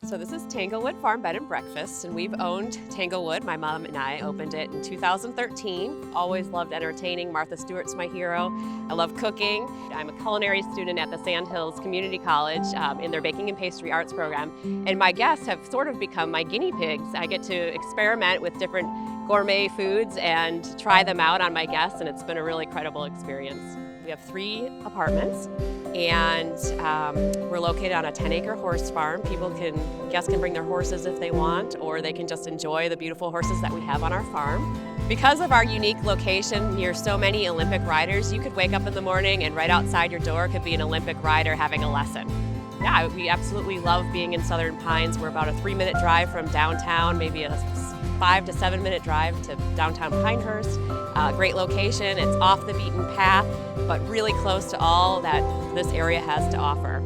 So this is Tanglewood Farm Bed and Breakfast, and we've owned Tanglewood. My mom and I opened it in 2013. Always loved entertaining. Martha Stewart's my hero. I love cooking. I'm a culinary student at the Sandhills Community College in their Baking and Pastry Arts program, and my guests have sort of become my guinea pigs. I get to experiment with different gourmet foods and try them out on my guests, and it's been a really incredible experience. We have 3 apartments, and we're located on a 10-acre horse farm. Guests can bring their horses if they want, or they can just enjoy the beautiful horses that we have on our farm. Because of our unique location near so many Olympic riders, you could wake up in the morning and right outside your door could be an Olympic rider having a lesson. Yeah, we absolutely love being in Southern Pines. We're about a 3-minute drive from downtown, maybe a 5 to 7-minute drive to downtown Pinehurst. Great location, it's off the beaten path, but really close to all that this area has to offer.